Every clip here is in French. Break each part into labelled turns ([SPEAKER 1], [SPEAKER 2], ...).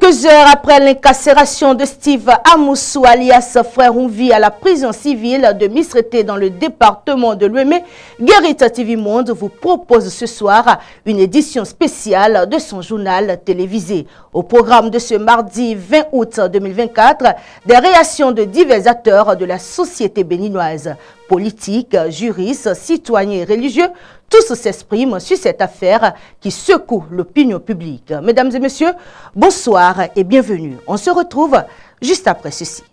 [SPEAKER 1] 2 heures après l'incarcération de Steve Amoussou alias Frère Ouvi à la prison civile de Misrété dans le département de l'Ouémé, Guérita TV Monde vous propose ce soir une édition spéciale de son journal télévisé. Au programme de ce mardi 20 août 2024, des réactions de divers acteurs de la société béninoise. Politiques, juristes, citoyens et religieux, tous s'expriment sur cette affaire qui secoue l'opinion publique. Mesdames et messieurs, bonsoir et bienvenue. On se retrouve juste après ceci.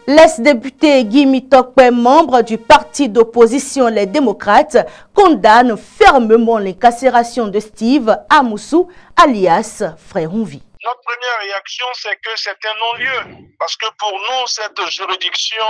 [SPEAKER 1] L'ex-député Guy Mitokpe, membre du parti d'opposition Les Démocrates, condamne fermement l'incarcération de Steve Amoussou, alias Frère Ouvi.
[SPEAKER 2] Notre première réaction, c'est que c'est un non-lieu. Parce que pour nous, cette juridiction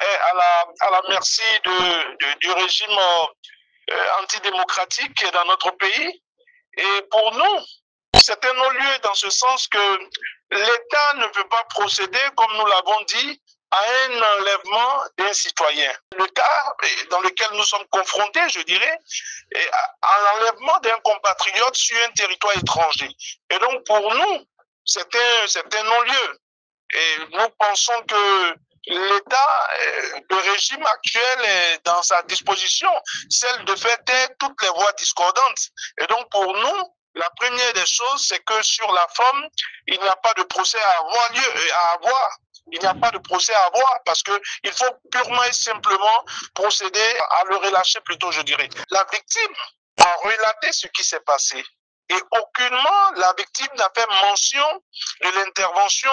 [SPEAKER 2] est à la merci du régime antidémocratique dans notre pays. Et pour nous, c'est un non-lieu dans ce sens que l'État ne peut pas procéder, comme nous l'avons dit, à un enlèvement d'un citoyen. Le cas dans lequel nous sommes confrontés, je dirais, est à l'enlèvement d'un compatriote sur un territoire étranger. Et donc pour nous, c'est un non-lieu. Et nous pensons que l'État, le régime actuel est dans sa disposition, celle de faire taire toutes les voix discordantes. Et donc pour nous, la première des choses, c'est que sur la forme, il n'y a pas de procès à avoir. Il n'y a pas de procès à avoir parce qu'il faut purement et simplement procéder à le relâcher plutôt, je dirais. La victime a relaté ce qui s'est passé et aucunement la victime n'a fait mention de l'intervention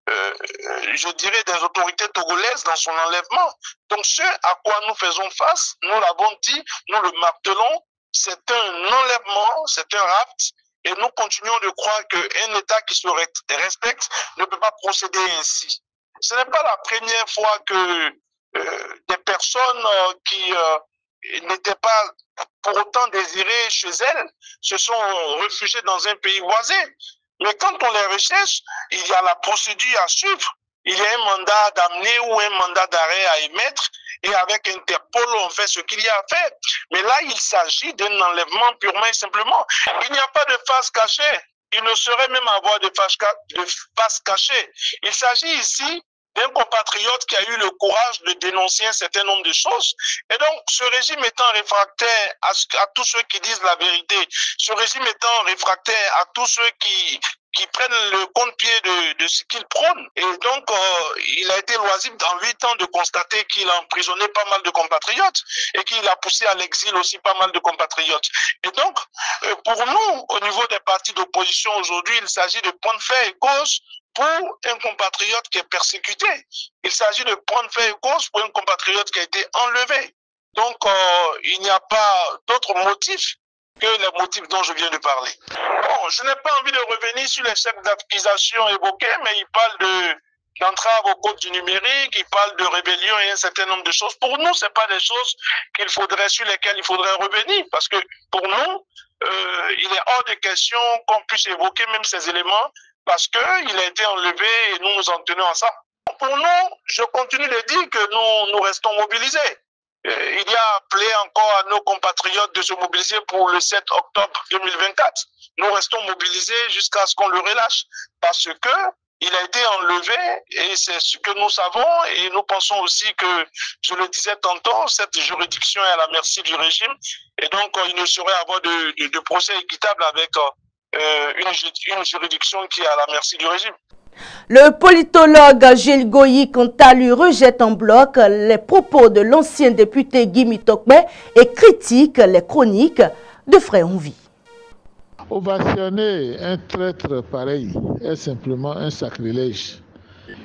[SPEAKER 2] je dirais, des autorités togolaises dans son enlèvement. Donc ce à quoi nous faisons face, nous l'avons dit, nous le martelons, c'est un enlèvement, c'est un rapt. Et nous continuons de croire qu'un État qui se respecte ne peut pas procéder ainsi. Ce n'est pas la première fois que des personnes qui n'étaient pas pour autant désirées chez elles se sont réfugiées dans un pays voisin. Mais quand on les recherche, il y a la procédure à suivre. Il y a un mandat d'amener ou un mandat d'arrêt à émettre. Et avec Interpol, on fait ce qu'il y a à faire. Mais là, il s'agit d'un enlèvement purement et simplement. Il n'y a pas de face cachée. Il ne saurait même avoir de face cachée. Il s'agit ici d'un compatriote qui a eu le courage de dénoncer un certain nombre de choses. Et donc, ce régime étant réfractaire à tous ceux qui disent la vérité, ce régime étant réfractaire à tous ceux qui prennent le contre-pied de ce qu'il prône. Et donc, il a été loisible dans 8 ans de constater qu'il a emprisonné pas mal de compatriotes et qu'il a poussé à l'exil aussi pas mal de compatriotes. Et donc, pour nous, au niveau des partis d'opposition aujourd'hui, il s'agit de prendre fait et cause pour un compatriote qui est persécuté. Il s'agit de prendre fait et cause pour un compatriote qui a été enlevé. Donc, il n'y a pas d'autre motif que les motifs dont je viens de parler. Bon, je n'ai pas envie de revenir sur les chefs d'accusation évoqués, mais il parle d'entrave au code du numérique, il parle de rébellion et un certain nombre de choses. Pour nous, ce n'est pas des choses sur lesquelles il faudrait revenir, parce que pour nous, il est hors de question qu'on puisse évoquer même ces éléments, parce qu'il a été enlevé et nous nous en tenons à ça. Pour nous, je continue de dire que nous restons mobilisés. Il y a appelé encore à nos compatriotes de se mobiliser pour le 7 octobre 2024. Nous restons mobilisés jusqu'à ce qu'on le relâche parce que il a été enlevé et c'est ce que nous savons et nous pensons aussi que, je le disais tantôt, cette juridiction est à la merci du régime et donc il ne saurait avoir de procès équitable avec une juridiction qui est à la merci du régime.
[SPEAKER 1] Le politologue Gilles Goyi, quant à lui, rejette en bloc les propos de l'ancien député Guy Mitokpe et critique les chroniques de Frère Ouvi.
[SPEAKER 3] Ovationner un traître pareil est simplement un sacrilège,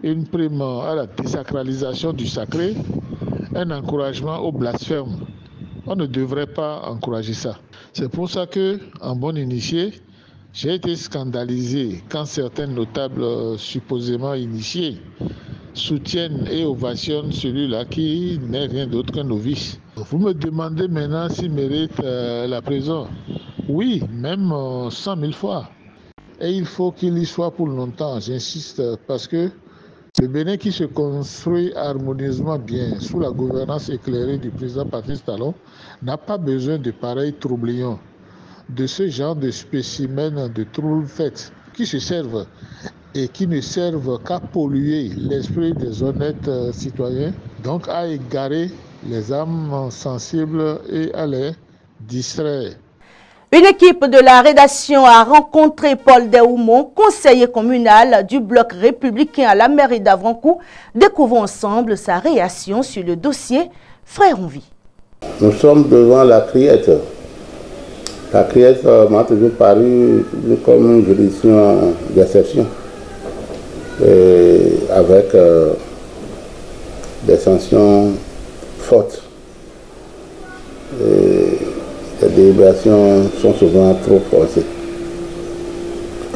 [SPEAKER 3] une prime à la désacralisation du sacré, un encouragement au blasphème. On ne devrait pas encourager ça. C'est pour ça que, en bon initié, j'ai été scandalisé quand certains notables supposément initiés soutiennent et ovationnent celui-là qui n'est rien d'autre qu'un novice. Vous me demandez maintenant s'il mérite la prison. Oui, même 100 000 fois. Et il faut qu'il y soit pour longtemps, j'insiste, parce que le Bénin qui se construit harmonieusement bien sous la gouvernance éclairée du président Patrice Talon n'a pas besoin de pareils troublions, de ce genre de spécimens de trouble-fête qui se servent et qui ne servent qu'à polluer l'esprit des honnêtes citoyens, donc à égarer les âmes sensibles et à les distraire.
[SPEAKER 1] Une équipe de la rédaction a rencontré Paul Dehoumont, conseiller communal du bloc républicain à la mairie d'Avrancourt. Découvrons ensemble sa réaction sur le dossier Frère Onvi.
[SPEAKER 4] Nous sommes devant la criette. La criette m'a toujours paru comme une juridiction d'exception, avec des sanctions fortes. Les délibérations sont souvent trop forcées.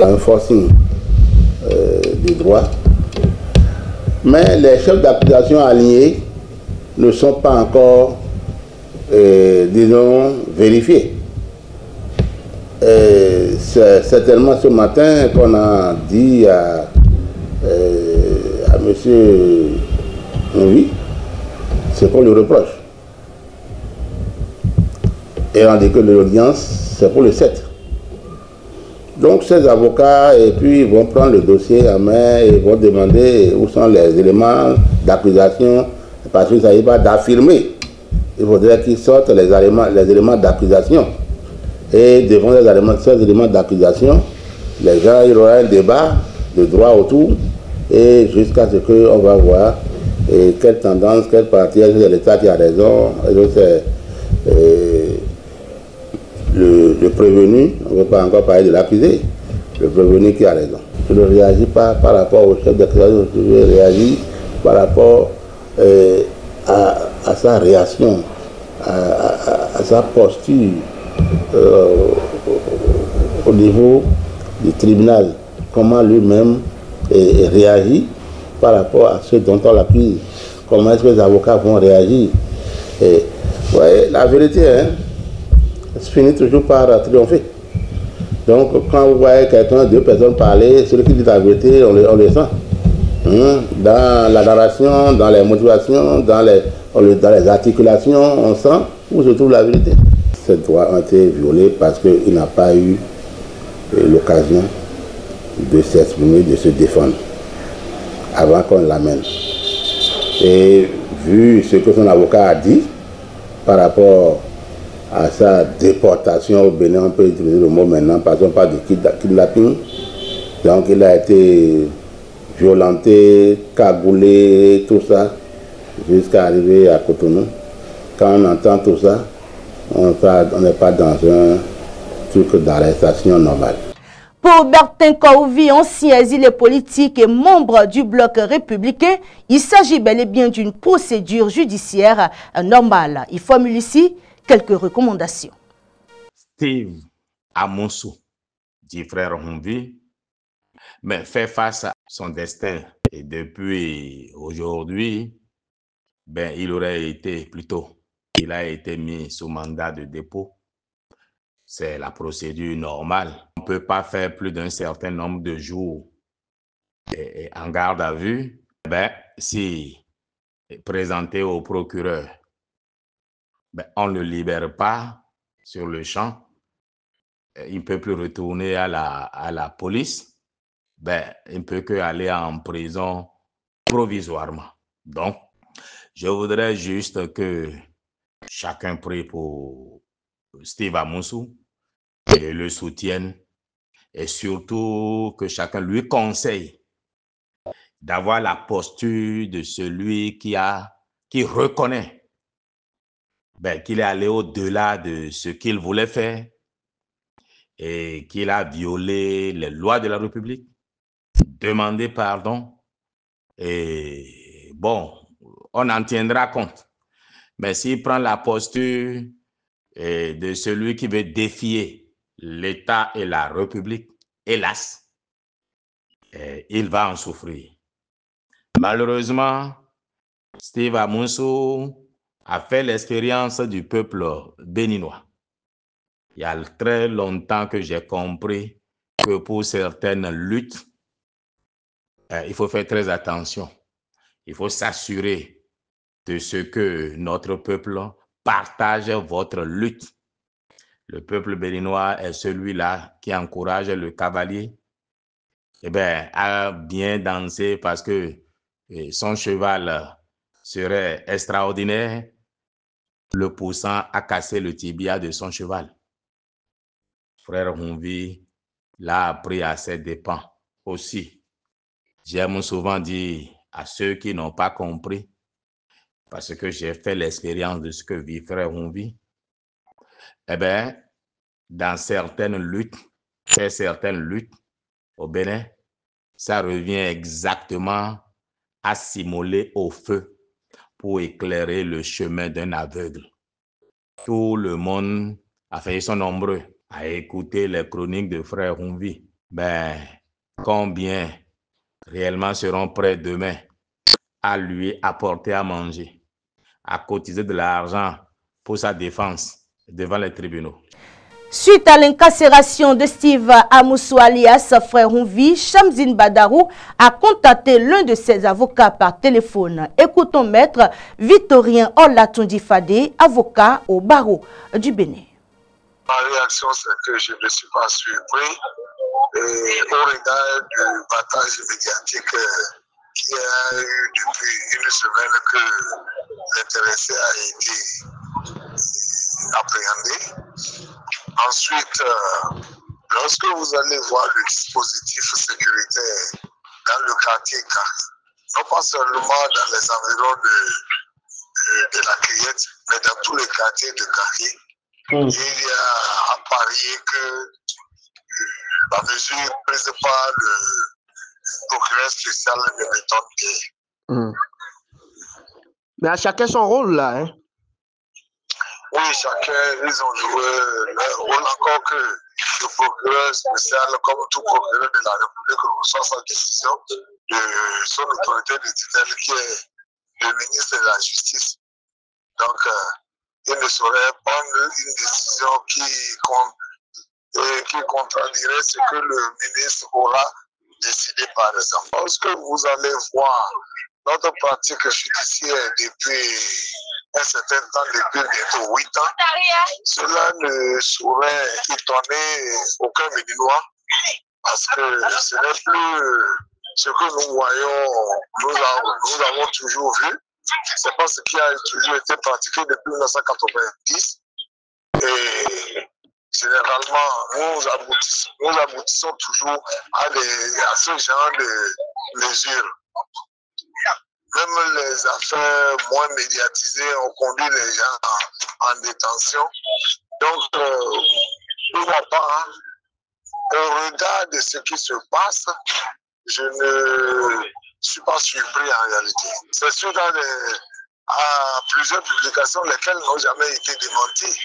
[SPEAKER 4] Un forcing des droits. Mais les chefs d'accusation alignés ne sont pas encore, disons, vérifiés. C'est certainement ce matin qu'on a dit à M. Onvi ce qu'on lui reproche. Et on dit que l'audience, c'est pour le 7. Donc ces avocats, et puis ils vont prendre le dossier en main et vont demander où sont les éléments d'accusation, parce qu'il ne s'agit pas d'affirmer. Il faudrait qu'ils sortent les éléments d'accusation. Et devant ces éléments d'accusation, les gens, il y aura un débat de droit autour, et jusqu'à ce qu'on va voir quelle tendance, quelle partie, est-ce que c'est l'État qui a raison, est-ce que c'est le prévenu, on ne veut pas encore parler de l'accusé, le prévenu qui a raison. Je ne réagis pas par rapport au chef d'accusation, je réagis par rapport à sa réaction, à sa posture au niveau du tribunal, comment lui-même réagit par rapport à ce dont on l'accuse, comment est-ce que les avocats vont réagir. Ouais, la vérité, hein, se finit toujours par triompher. Donc, quand vous voyez quelqu'un, deux personnes parler, celui qui dit la vérité, on le sent. Dans la narration, dans les motivations, dans les articulations, on sent où se trouve la vérité. Ces droits ont été violés parce qu'il n'a pas eu l'occasion de s'exprimer, de se défendre avant qu'on l'amène. Et vu ce que son avocat a dit par rapport à sa déportation au Bénin, on peut utiliser le mot maintenant, passons par du kidnapping. Donc il a été violenté, cagoulé, tout ça, jusqu'à arriver à Cotonou. Quand on entend tout ça, on n'est pas dans un truc d'arrestation normale.
[SPEAKER 1] Pour Bertin Kouvi, ancien exilé politique et membre du bloc républicain, il s'agit bel et bien d'une procédure judiciaire normale. Il formule ici quelques recommandations.
[SPEAKER 5] Steve Amoussou, dit frère Onvi, mais fait face à son destin. Et depuis aujourd'hui, il aurait été il a été mis sous mandat de dépôt. C'est la procédure normale. On ne peut pas faire plus d'un certain nombre de jours en garde à vue. Si présenté au procureur, on ne le libère pas sur le champ. Il ne peut plus retourner à la police. Il ne peut qu'aller en prison provisoirement. Donc, je voudrais juste que chacun prie pour Steve Amoussou et le soutienne, et surtout que chacun lui conseille d'avoir la posture de celui qui reconnaît qu'il est allé au-delà de ce qu'il voulait faire et qu'il a violé les lois de la République, demander pardon, et on en tiendra compte. Mais s'il prend la posture de celui qui veut défier l'État et la République, hélas, il va en souffrir. malheureusement, Steve Amusu a fait l'expérience du peuple béninois. Il y a très longtemps que j'ai compris que pour certaines luttes, il faut faire très attention. Il faut s'assurer de ce que notre peuple partage votre lutte. Le peuple béninois est celui-là qui encourage le cavalier à bien danser parce que son cheval serait extraordinaire, le poussant à casser le tibia de son cheval. Frère Humvi l'a appris à ses dépens aussi. J'aime souvent dire à ceux qui n'ont pas compris, parce que j'ai fait l'expérience de ce que vit Frère Humvi, dans certaines luttes, faire certaines luttes au Bénin, ça revient exactement à s'immoler au feu pour éclairer le chemin d'un aveugle. Tout le monde, ils sont nombreux à écouter les chroniques de Frère Humvi. Combien réellement seront prêts demain à lui apporter à manger, à cotiser de l'argent pour sa défense devant les tribunaux?
[SPEAKER 1] Suite à l'incarcération de Steve Amusu alias Frère Humvi, Shamzine Badarou a contacté l'un de ses avocats par téléphone. Écoutons maître Victorien Olatondi Fadé, avocat au barreau du Bénin.
[SPEAKER 2] Ma réaction, c'est que je ne suis pas surpris au regard du battage médiatique qu'il y a eu depuis une semaine que l'intéressé a été appréhendé. Ensuite, lorsque vous allez voir le dispositif sécuritaire dans le quartier Kari, non pas seulement dans les environs de la Criette, mais dans tous les quartiers de Kari, il y a à parier que la mesure prise par le procureur spécial ne m'étonne guère.
[SPEAKER 6] Mais à chacun son rôle là, hein?
[SPEAKER 2] Oui, chacun, ils ont joué leur rôle, encore que le procureur spécial, comme tout procureur de la République, reçoit sa décision de son autorité de tutelle qui est le ministre de la Justice. Donc, il ne saurait prendre une décision qui contradirait ce que le ministre aura décidé, par exemple. Lorsque vous allez voir notre pratique judiciaire depuis un certain temps, depuis bientôt 8 ans, cela ne saurait étonner aucun Béninois parce que ce n'est plus ce que nous voyons, nous avons toujours vu. C'est pas ce qui a toujours été pratiqué depuis 1990 et généralement nous aboutissons toujours à ce genre de mesures. Même les affaires moins médiatisées ont conduit les gens en détention. Donc, pourquoi pas, au regard de ce qui se passe, je ne suis pas surpris en réalité. C'est suite à plusieurs publications, lesquelles n'ont jamais été démenties.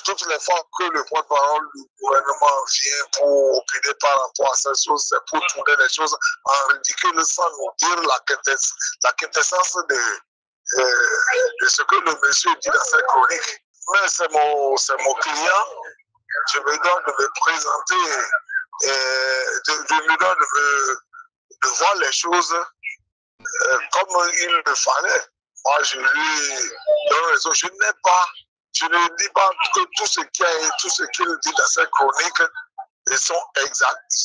[SPEAKER 2] Toutes les fois que le porte-parole du gouvernement vient pour opiner par rapport à ces choses, c'est pour tourner les choses en ridicule sans nous dire la quintessence de ce que le monsieur dit dans ses chroniques. Mais c'est mon client, je me dois de me présenter, de voir les choses comme il le fallait. Moi, je lui donne raison. Je ne dis pas que tout ce qu'il dit dans ses chroniques sont exacts.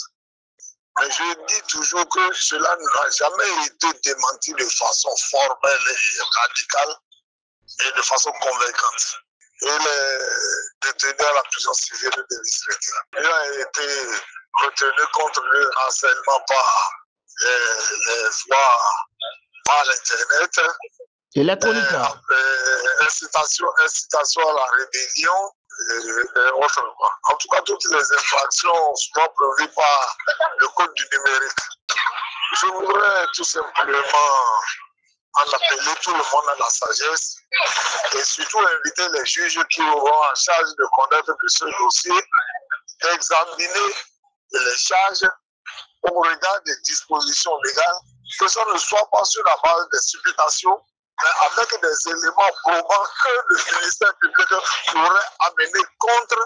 [SPEAKER 2] Mais je dis toujours que cela n'a jamais été démenti de façon formelle et radicale et de façon convaincante. Il est détenu à la prison civile de Misreti. Il a été retenu contre le harcèlement par les voies par l'Internet.
[SPEAKER 6] Électronique.
[SPEAKER 2] Incitation à la rébellion et autrement. En tout cas, toutes les infractions souvent prévues par le code du numérique. Je voudrais tout simplement en appeler tout le monde à la sagesse et surtout inviter les juges qui auront en charge de connaître de ce dossier, d'examiner les charges au regard des dispositions légales, que ça ne soit pas sur la base des supputations, mais avec des éléments probants que le ministère public aurait amené contre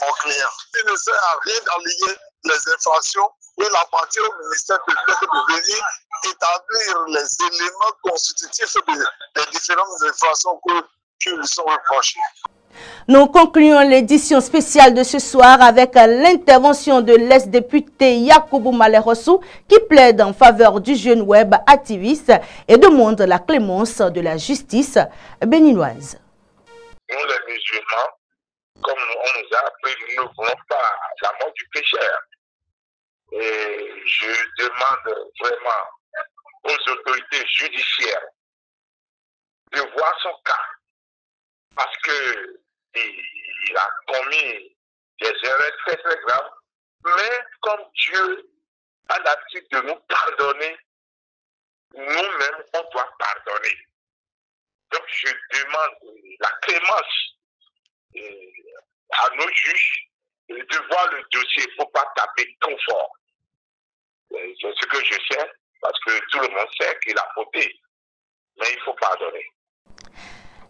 [SPEAKER 2] mon client. Il ne sert à rien d'allier les infractions et la partie au ministère public de venir établir les éléments constitutifs des différentes infractions qui lui sont reprochées.
[SPEAKER 1] Nous concluons l'édition spéciale de ce soir avec l'intervention de l'ex-député Yacoubou Malerossou qui plaide en faveur du jeune web activiste et demande la clémence de la justice béninoise.
[SPEAKER 2] Nous les musulmans, comme on nous a appris, nous ne voulons pas la mort du pécheur. Et je demande vraiment aux autorités judiciaires de voir son cas. Parce qu'il a commis des erreurs très très graves, mais comme Dieu a l'habitude de nous pardonner, nous-mêmes on doit pardonner. Donc je demande la clémence à nos juges de voir le dossier, il ne faut pas taper trop fort. C'est ce que je sais, parce que tout le monde sait qu'il a fauté, mais il faut pardonner.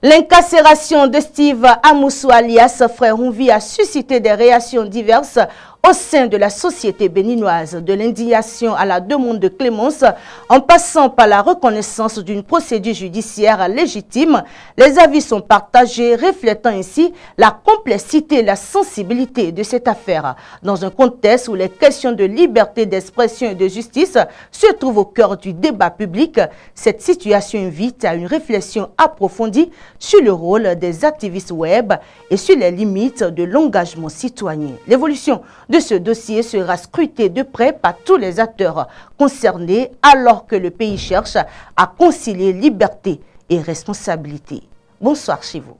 [SPEAKER 1] L'incarcération de Steve Amoussou alias Frère Hunvi a suscité des réactions diverses au sein de la société béninoise, de l'indignation à la demande de clémence, en passant par la reconnaissance d'une procédure judiciaire légitime. Les avis sont partagés, reflétant ainsi la complexité et la sensibilité de cette affaire. Dans un contexte où les questions de liberté d'expression et de justice se trouvent au cœur du débat public, cette situation invite à une réflexion approfondie sur le rôle des activistes web et sur les limites de l'engagement citoyen. L'évolution de ce dossier sera scrutée de près par tous les acteurs concernés alors que le pays cherche à concilier liberté et responsabilité. Bonsoir chez vous.